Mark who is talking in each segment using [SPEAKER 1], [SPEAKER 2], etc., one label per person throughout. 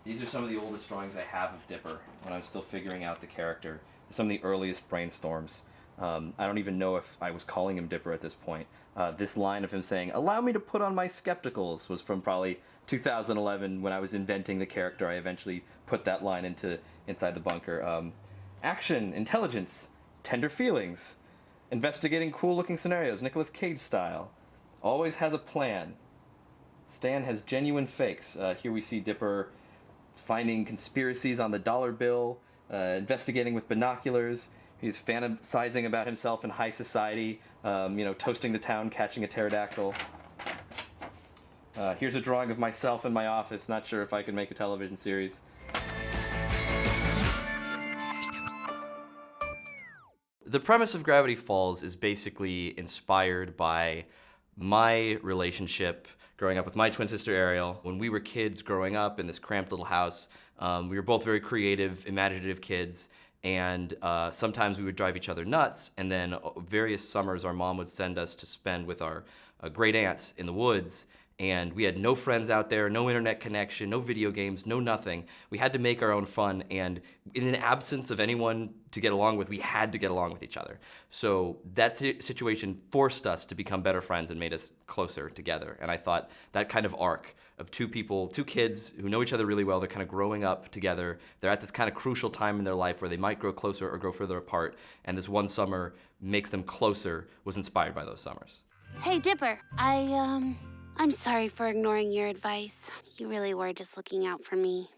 [SPEAKER 1] These are some of the oldest drawings I have of Dipper when I was still figuring out the character. Some of the earliest brainstorms. I don't even know if I was calling him Dipper at this point. This line of him saying, "Allow me to put on my skeptacles," was from probably 2011 when I was inventing the character. I eventually put that line inside the bunker. Action, intelligence, tender feelings, investigating cool-looking scenarios, Nicolas Cage style. Always has a plan. Stan has genuine fakes. Here we see Dipper finding conspiracies on the dollar bill, investigating with binoculars. He's fantasizing about himself in high society, toasting the town, catching a pterodactyl. Here's a drawing of myself in my office. Not sure if I could make a television series. The premise of Gravity Falls is basically inspired by my relationship growing up with my twin sister Ariel. When we were kids growing up in this cramped little house, we were both very creative, imaginative kids, and sometimes we would drive each other nuts, and then various summers our mom would send us to spend with our great aunt in the woods, and we had no friends out there, no internet connection, no video games, no nothing. We had to make our own fun, and in an absence of anyone to get along with, we had to get along with each other. So that situation forced us to become better friends and made us closer together. And I thought that kind of arc of two kids who know each other really well, they're kind of growing up together, they're at this kind of crucial time in their life where they might grow closer or grow further apart, and this one summer makes them closer, was inspired by those summers.
[SPEAKER 2] Hey, Dipper, I'm sorry for ignoring your advice. You really were just looking out for me.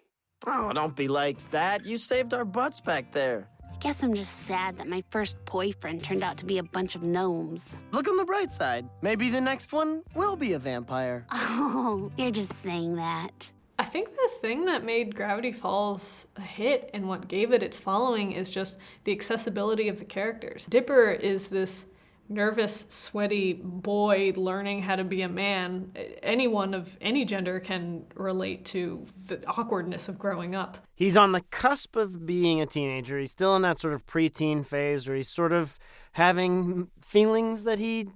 [SPEAKER 3] Oh, don't be like that. You saved our butts back there.
[SPEAKER 2] I guess I'm just sad that my first boyfriend turned out to be a bunch of gnomes.
[SPEAKER 3] Look on the bright side. Maybe the next one will be a vampire.
[SPEAKER 2] Oh, you're just saying that.
[SPEAKER 4] I think the thing that made Gravity Falls a hit and what gave it its following is just the accessibility of the characters. Dipper is this nervous, sweaty boy learning how to be a man. Anyone of any gender can relate to the awkwardness of growing up.
[SPEAKER 5] He's on the cusp of being a teenager. He's still in that sort of preteen phase where he's sort of having feelings that he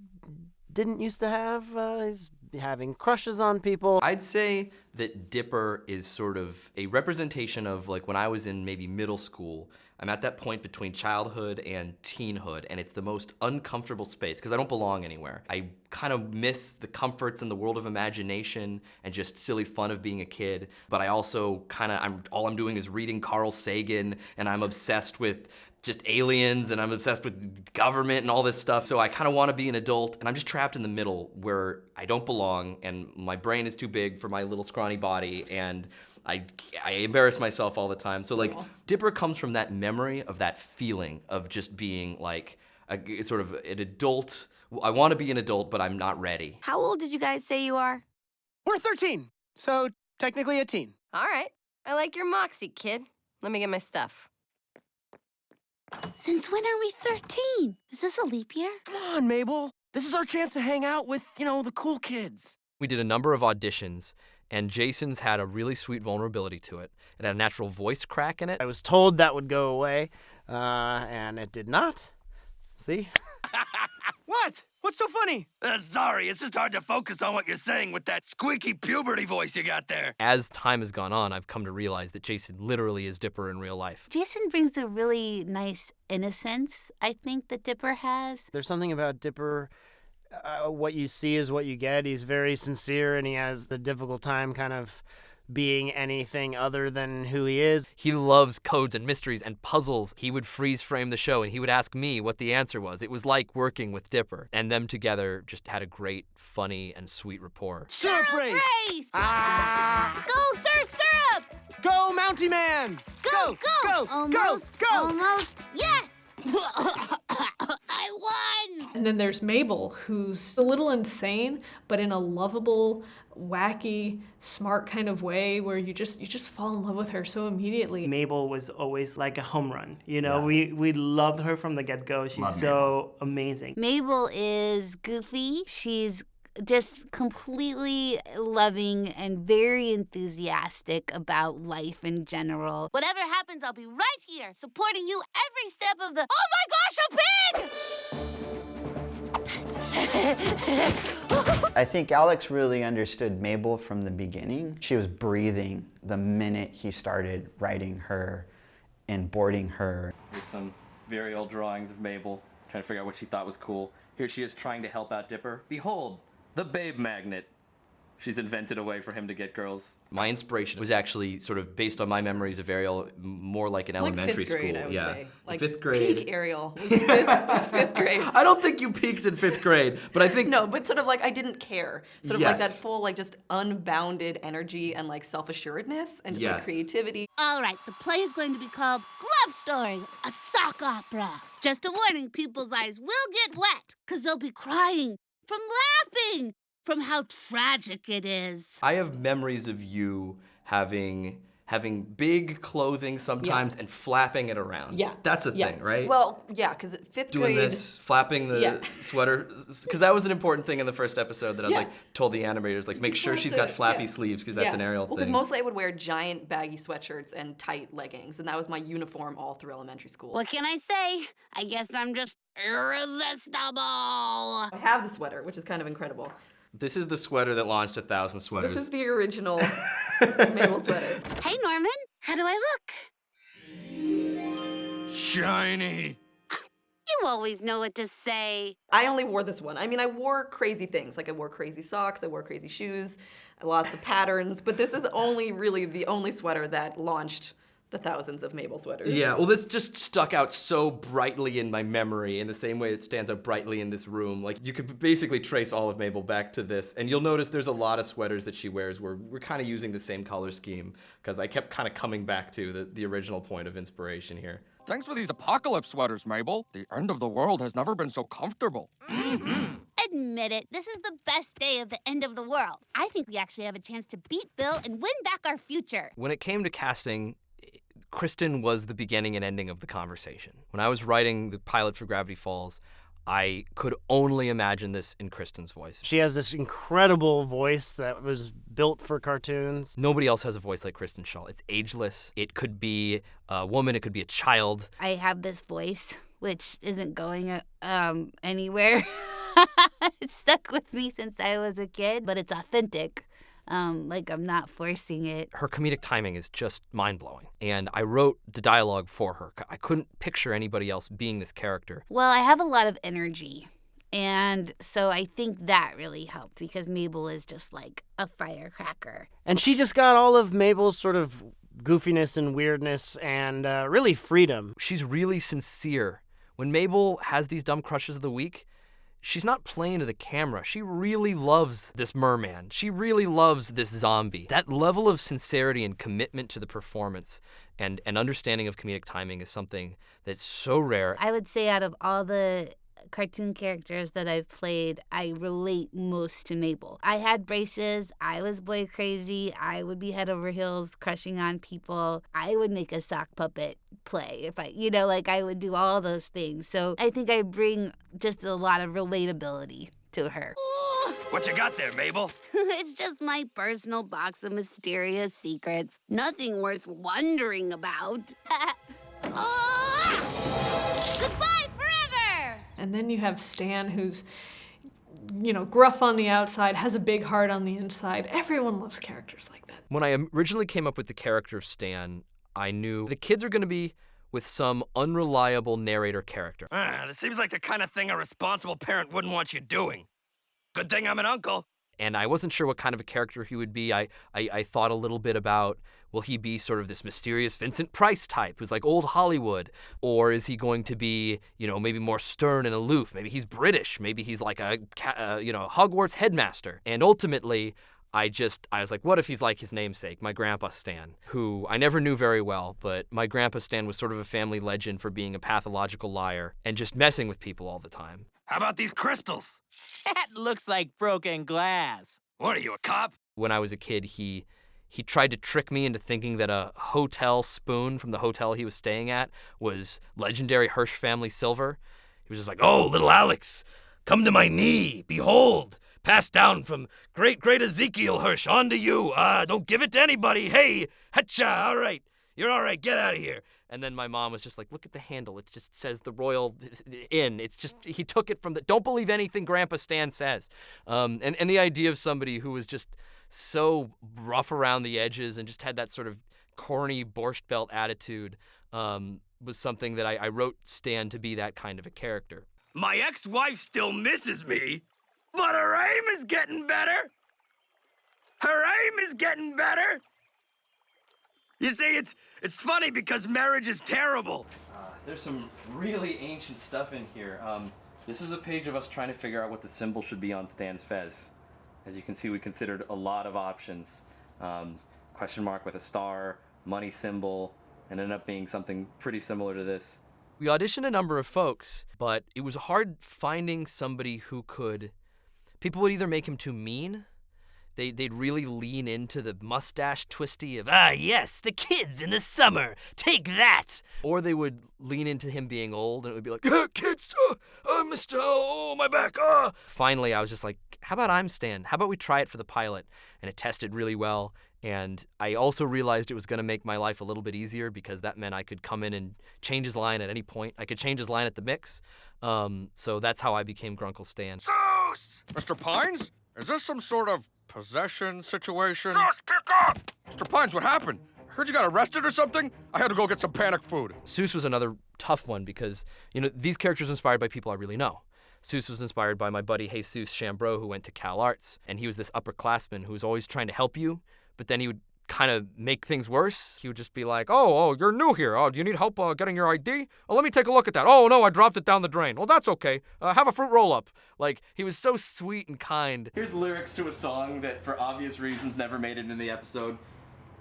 [SPEAKER 5] didn't used to have. He's having crushes on people.
[SPEAKER 1] I'd say that Dipper is sort of a representation of like when I was in maybe middle school. I'm at that point between childhood and teenhood, and it's the most uncomfortable space because I don't belong anywhere. I kind of miss the comforts and the world of imagination and just silly fun of being a kid, but I also all I'm doing is reading Carl Sagan, and I'm obsessed with just aliens, and I'm obsessed with government and all this stuff. So I kind of want to be an adult, and I'm just trapped in the middle where I don't belong, and my brain is too big for my little scrawny body, and I embarrass myself all the time. So like, Dipper comes from that memory of that feeling of just being like sort of an adult. I want to be an adult, but I'm not ready.
[SPEAKER 2] How old did you guys say you are?
[SPEAKER 3] We're 13, so technically a teen.
[SPEAKER 6] All right. I like your moxie, kid. Let me get my stuff.
[SPEAKER 2] Since when are we 13? Is this a leap year?
[SPEAKER 3] Come on, Mabel. This is our chance to hang out with, the cool kids.
[SPEAKER 7] We did a number of auditions, and Jason's had a really sweet vulnerability to it. It had a natural voice crack in it.
[SPEAKER 5] I was told that would go away, and it did not. See?
[SPEAKER 3] What? What's so funny?
[SPEAKER 8] Sorry, it's just hard to focus on what you're saying with that squeaky puberty voice you got there.
[SPEAKER 7] As time has gone on, I've come to realize that Jason literally is Dipper in real life.
[SPEAKER 2] Jason brings a really nice innocence, I think, that Dipper has.
[SPEAKER 5] There's something about Dipper, what you see is what you get. He's very sincere, and he has a difficult time kind of being anything other than who he is.
[SPEAKER 7] He loves codes and mysteries and puzzles. He would freeze frame the show, and he would ask me what the answer was. It was like working with Dipper. And them together just had a great, funny, and sweet rapport.
[SPEAKER 3] Syrup race! Ah!
[SPEAKER 2] Go, Sir Syrup!
[SPEAKER 3] Go, Mountie Man!
[SPEAKER 2] Go!
[SPEAKER 3] Go!
[SPEAKER 2] Almost. Yes! I won!
[SPEAKER 4] And then there's Mabel, who's a little insane, but in a lovable, wacky, smart kind of way where you just fall in love with her so immediately.
[SPEAKER 9] Mabel was always like a home run. We loved her from the get-go. She's so amazing.
[SPEAKER 2] Mabel is goofy. She's just completely loving and very enthusiastic about life in general. Whatever happens, I'll be right here supporting you every step of the... Oh my gosh, a pig!
[SPEAKER 10] I think Alex really understood Mabel from the beginning. She was breathing the minute he started writing her and boarding her.
[SPEAKER 1] Here's some very old drawings of Mabel, trying to figure out what she thought was cool. Here she is trying to help out Dipper. Behold, the babe magnet. She's invented a way for him to get girls. My inspiration was actually sort of based on my memories of Ariel, more like in elementary
[SPEAKER 11] fifth grade,
[SPEAKER 1] school.
[SPEAKER 11] I would say. Like
[SPEAKER 1] fifth grade.
[SPEAKER 11] Peak Ariel was fifth grade.
[SPEAKER 1] I don't think you peaked in fifth grade, but I think
[SPEAKER 11] No, but sort of like I didn't care. Sort of like
[SPEAKER 1] Yes.
[SPEAKER 11] that full, like just unbounded energy and like self-assuredness and just like
[SPEAKER 1] Yes.
[SPEAKER 11] creativity.
[SPEAKER 2] All right, the play is going to be called Glove Story, a sock opera. Just a warning, people's eyes will get wet, because they'll be crying from laughing, from how tragic it is.
[SPEAKER 1] I have memories of you having big clothing sometimes and flapping it around.
[SPEAKER 11] Yeah.
[SPEAKER 1] That's a
[SPEAKER 11] Yeah.
[SPEAKER 1] thing, right?
[SPEAKER 11] Well, yeah, because fifth
[SPEAKER 1] Doing
[SPEAKER 11] grade.
[SPEAKER 1] this, flapping the sweater, because that was an important thing in the first episode that I was like, told the animators, like, make sure she's got flappy sleeves, because that's an Ariel
[SPEAKER 11] Well, because
[SPEAKER 1] thing.
[SPEAKER 11] mostly I would wear giant baggy sweatshirts and tight leggings, and that was my uniform all through elementary school.
[SPEAKER 2] What can I say? I guess I'm just irresistible.
[SPEAKER 11] I have the sweater, which is kind of incredible.
[SPEAKER 1] This is the sweater that launched 1,000 sweaters.
[SPEAKER 11] This is the original Mabel sweater.
[SPEAKER 2] Hey, Norman, how do I look?
[SPEAKER 8] Shiny.
[SPEAKER 2] You always know what to say.
[SPEAKER 11] I only wore this one. I mean, I wore crazy things. Like I wore crazy socks, I wore crazy shoes, lots of patterns, but this is only really the only sweater that launched the thousands of Mabel sweaters.
[SPEAKER 1] Yeah, well, this just stuck out so brightly in my memory in the same way it stands out brightly in this room. Like, you could basically trace all of Mabel back to this, and you'll notice there's a lot of sweaters that she wears where we're kind of using the same color scheme, because I kept kind of coming back to the original point of inspiration here.
[SPEAKER 8] Thanks for these apocalypse sweaters, Mabel. The end of the world has never been so comfortable.
[SPEAKER 2] Admit it, this is the best day of the end of the world. I think we actually have a chance to beat Bill and win back our future.
[SPEAKER 7] When it came to casting, Kristen was the beginning and ending of the conversation. When I was writing the pilot for Gravity Falls, I could only imagine this in Kristen's voice.
[SPEAKER 5] She has this incredible voice that was built for cartoons.
[SPEAKER 7] Nobody else has a voice like Kristen Schaal. It's ageless. It could be a woman. It could be a child.
[SPEAKER 2] I have this voice, which isn't going anywhere. It's stuck with me since I was a kid, but it's authentic. Like I'm not forcing it.
[SPEAKER 7] Her comedic timing is just mind-blowing. And I wrote the dialogue for her. I couldn't picture anybody else being this character.
[SPEAKER 2] Well, I have a lot of energy. And so I think that really helped because Mabel is just like a firecracker.
[SPEAKER 5] And she just got all of Mabel's sort of goofiness and weirdness and really freedom.
[SPEAKER 7] She's really sincere. When Mabel has these dumb crushes of the week, she's not playing to the camera. She really loves this merman. She really loves this zombie. That level of sincerity and commitment to the performance and understanding of comedic timing is something that's so rare.
[SPEAKER 2] I would say out of all the cartoon characters that I've played, I relate most to Mabel. I had braces. I was boy crazy. I would be head over heels crushing on people. I would make a sock puppet play if I would do all those things. So I think I bring just a lot of relatability to her.
[SPEAKER 8] What you got there, Mabel?
[SPEAKER 2] It's just my personal box of mysterious secrets. Nothing worth wondering about. Goodbye forever!
[SPEAKER 4] And then you have Stan, who's, gruff on the outside, has a big heart on the inside. Everyone loves characters like that.
[SPEAKER 7] When I originally came up with the character of Stan, I knew the kids are going to be with some unreliable narrator character.
[SPEAKER 8] That seems like the kind of thing a responsible parent wouldn't want you doing. Good thing I'm an uncle.
[SPEAKER 7] And I wasn't sure what kind of a character he would be. I thought a little bit about, will he be sort of this mysterious Vincent Price type who's like old Hollywood? Or is he going to be, maybe more stern and aloof? Maybe he's British. Maybe he's like a Hogwarts headmaster. And ultimately, I was like, what if he's like his namesake, my grandpa Stan, who I never knew very well, but my grandpa Stan was sort of a family legend for being a pathological liar and just messing with people all the time.
[SPEAKER 8] How about these crystals?
[SPEAKER 3] That looks like broken glass.
[SPEAKER 8] What are you, a cop?
[SPEAKER 7] When I was a kid, he tried to trick me into thinking that a hotel spoon from the hotel he was staying at was legendary Hirsch family silver. He was just like, oh, little Alex, come to my knee, behold. Passed down from great Ezekiel Hirsch onto you. Don't give it to anybody. Hey, hatcha, all right. You're all right. Get out of here. And then my mom was just like, look at the handle. It just says the Royal Inn. It's just, he took it from the, don't believe anything Grandpa Stan says. And the idea of somebody who was just so rough around the edges and just had that sort of corny Borscht Belt attitude was something that I wrote Stan to be that kind of a character.
[SPEAKER 8] My ex-wife still misses me, but her aim is getting better. Her aim is getting better. You see, it's funny because marriage is terrible.
[SPEAKER 1] There's some really ancient stuff in here. This is a page of us trying to figure out what the symbol should be on Stan's fez. As you can see, we considered a lot of options. Question mark with a star, money symbol, and ended up being something pretty similar to this.
[SPEAKER 7] We auditioned a number of folks, but it was hard finding somebody who could... People would either make him too mean, they'd really lean into the mustache twisty of, yes, the kids in the summer, take that! Or they would lean into him being old, and it would be like, kids, mister, oh, my back, Finally, I was just like, how about I'm Stan? How about we try it for the pilot? And it tested really well. And I also realized it was going to make my life a little bit easier because that meant I could come in and change his line at any point. I could change his line at the mix. So that's how I became Grunkle Stan.
[SPEAKER 12] Zeus! Mr. Pines? Is this some sort of possession situation?
[SPEAKER 8] Just pick up!
[SPEAKER 12] Mr. Pines, what happened? I heard you got arrested or something? I had to go get some panic food.
[SPEAKER 7] Seuss was another tough one because, these characters are inspired by people I really know. Seuss was inspired by my buddy Jesus Chambreau, who went to Cal Arts, and he was this upperclassman who was always trying to help you, but then he would kind of make things worse. He would just be like, oh, you're new here. Oh, do you need help getting your ID? Oh, let me take a look at that. Oh, no, I dropped it down the drain. Well, that's okay. Have a fruit roll-up. Like, he was so sweet and kind.
[SPEAKER 1] Here's lyrics to a song that, for obvious reasons, never made it in the episode.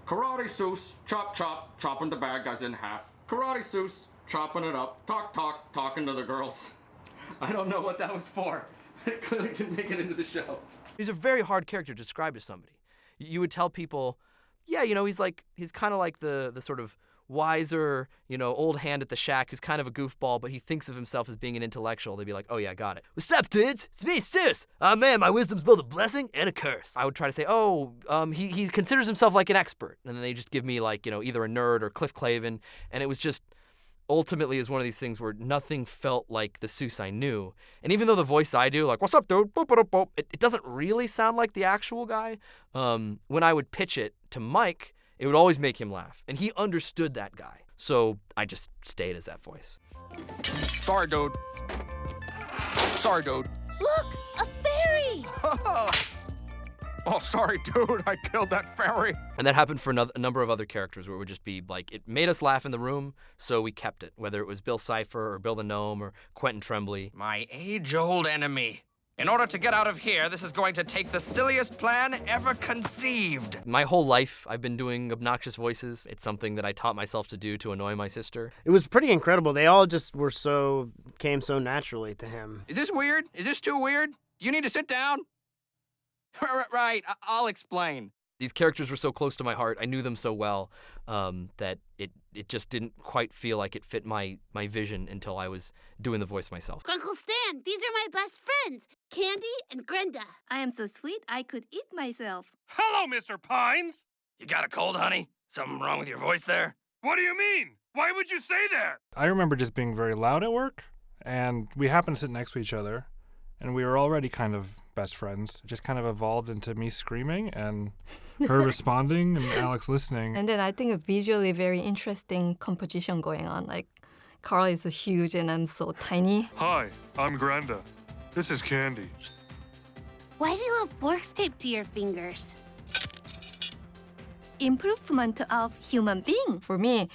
[SPEAKER 12] Karate Seuss, chop, chop, chopping the bad guys in half. Karate Seuss, chopping it up, talk, talk, talking to the girls.
[SPEAKER 1] I don't know what that was for. It clearly didn't make it into the show.
[SPEAKER 7] He's a very hard character to describe to somebody. You would tell people, yeah, he's kind of like the sort of wiser, old hand at the shack who's kind of a goofball, but he thinks of himself as being an intellectual. They'd be like, oh yeah, got it. What's up, dudes? It's me, Seuss. Man, my wisdom's both a blessing and a curse. I would try to say, he considers himself like an expert. And then they just give me like, either a nerd or Cliff Clavin. And it was just, ultimately is one of these things where nothing felt like the Seuss I knew. And even though the voice I do, like, what's up, dude? Boop, boop, boop, it doesn't really sound like the actual guy. When I would pitch it to Mike, it would always make him laugh. And he understood that guy. So I just stayed as that voice.
[SPEAKER 12] Sorry, dude. Sorry, dude.
[SPEAKER 2] Look, a fairy!
[SPEAKER 12] Oh, sorry, dude. I killed that fairy.
[SPEAKER 7] And that happened for a number of other characters where it would just be like, it made us laugh in the room, so we kept it. Whether it was Bill Cipher or Bill the Gnome or Quentin Tremblay.
[SPEAKER 8] My age-old enemy. In order to get out of here, this is going to take the silliest plan ever conceived.
[SPEAKER 7] My whole life, I've been doing obnoxious voices. It's something that I taught myself to do to annoy my sister.
[SPEAKER 5] It was pretty incredible. They all just came so naturally to him.
[SPEAKER 8] Is this weird? Is this too weird? Do you need to sit down? Right, I'll explain.
[SPEAKER 7] These characters were so close to my heart. I knew them so well that it just didn't quite feel like it fit my vision until I was doing the voice myself.
[SPEAKER 2] Grunkle Stan, these are my best friends, Candy and Grenda.
[SPEAKER 13] I am so sweet I could eat myself.
[SPEAKER 12] Hello, Mr. Pines.
[SPEAKER 8] You got a cold, honey? Something wrong with your voice there?
[SPEAKER 12] What do you mean? Why would you say that?
[SPEAKER 14] I remember just being very loud at work, and we happened to sit next to each other, and we were already kind of best friends. It just kind of evolved into me screaming and her responding and Alex listening.
[SPEAKER 13] And then I think a visually very interesting composition going on. Like, Carl is huge and I'm so tiny.
[SPEAKER 12] Hi, I'm Grenda. This is Candy.
[SPEAKER 2] Why do you have forks taped to your fingers?
[SPEAKER 13] Improvement of human being. For me,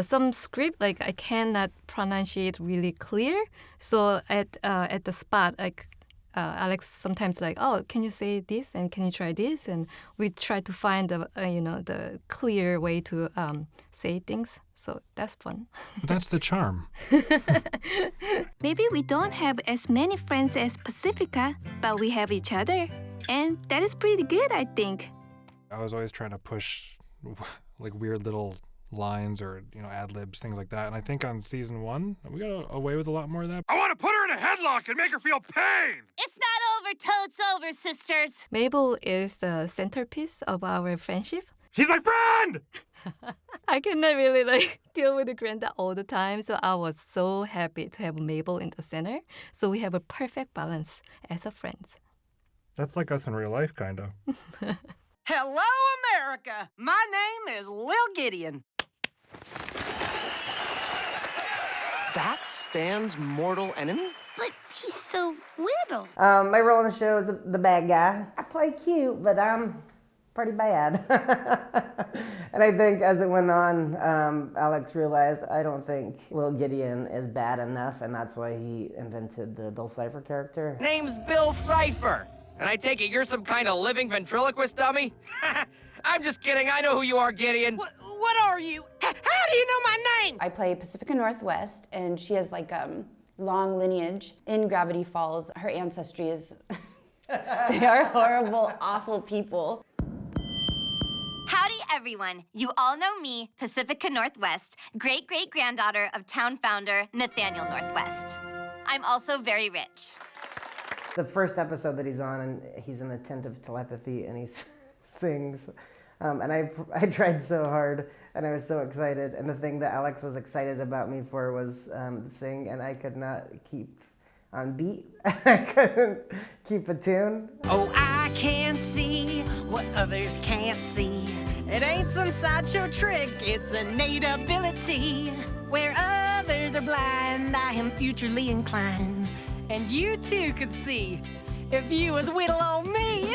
[SPEAKER 13] some script, like, I cannot pronounce it really clear. So at the spot, like, Alex sometimes like, oh, can you say this and can you try this? And we try to find the clear way to say things. So that's fun.
[SPEAKER 14] That's the charm.
[SPEAKER 13] Maybe we don't have as many friends as Pacifica, but we have each other. And that is pretty good, I think.
[SPEAKER 14] I was always trying to push like weird little lines or ad-libs, things like that. And I think on season 1, we got away with a lot more of that.
[SPEAKER 12] I want to put her in a headlock and make her feel pain!
[SPEAKER 2] It's not over till it's over, sisters.
[SPEAKER 13] Mabel is the centerpiece of our friendship.
[SPEAKER 12] She's my friend!
[SPEAKER 13] I cannot really like deal with the granddad all the time. So I was so happy to have Mabel in the center. So we have a perfect balance as a friends.
[SPEAKER 14] That's like us in real life, kind of.
[SPEAKER 3] Hello, America! My name is Lil Gideon. That Stan's mortal enemy?
[SPEAKER 2] But he's so little.
[SPEAKER 15] My role in the show is the bad guy. I play cute, but I'm pretty bad. And I think as it went on, Alex realized I don't think Lil Gideon is bad enough, and that's why he invented the Bill Cipher character.
[SPEAKER 8] Name's Bill Cipher. And I take it you're some kind of living ventriloquist dummy? I'm just kidding. I know who you are, Gideon.
[SPEAKER 3] What are you? How do you know my name?
[SPEAKER 16] I play Pacifica Northwest, and she has like long lineage in Gravity Falls. Her ancestry is they are horrible, awful people.
[SPEAKER 17] Howdy, everyone. You all know me, Pacifica Northwest, great-great-granddaughter of town founder Nathaniel Northwest. I'm also very rich.
[SPEAKER 15] The first episode that he's on, and he's in attentive telepathy, and he sings. And I tried so hard, and I was so excited. And the thing that Alex was excited about me for was sing, and I could not keep on beat. I couldn't keep a tune.
[SPEAKER 3] Oh, I can see what others can't see. It ain't some sideshow trick, it's an innate ability. Where others are blind, I am futurely inclined. And you too could see if you was whittle on me.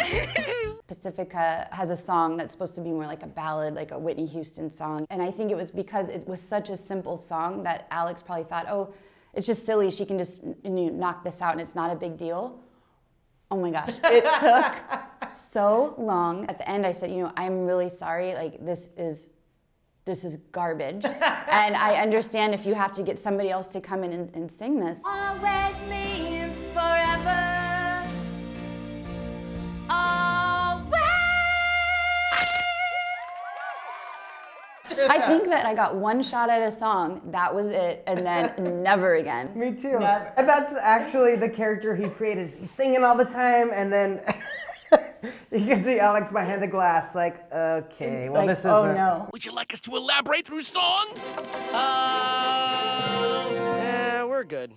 [SPEAKER 16] Pacifica has a song that's supposed to be more like a ballad, like a Whitney Houston song. And I think it was because it was such a simple song that Alex probably thought, oh, it's just silly, she can just knock this out and it's not a big deal. Oh my gosh, it took so long. At the end I said, I'm really sorry, like this is garbage. And I understand if you have to get somebody else to come in and sing this.
[SPEAKER 17] Always means forever. Always.
[SPEAKER 16] I think that I got one shot at a song, that was it, and then never again.
[SPEAKER 15] Me too.
[SPEAKER 16] Never.
[SPEAKER 15] And that's actually the character he created. He's singing all the time, and then you can see Alex behind the glass, like, okay, well, this is.
[SPEAKER 16] Oh no.
[SPEAKER 8] Would you like us to elaborate through song?
[SPEAKER 3] We're good.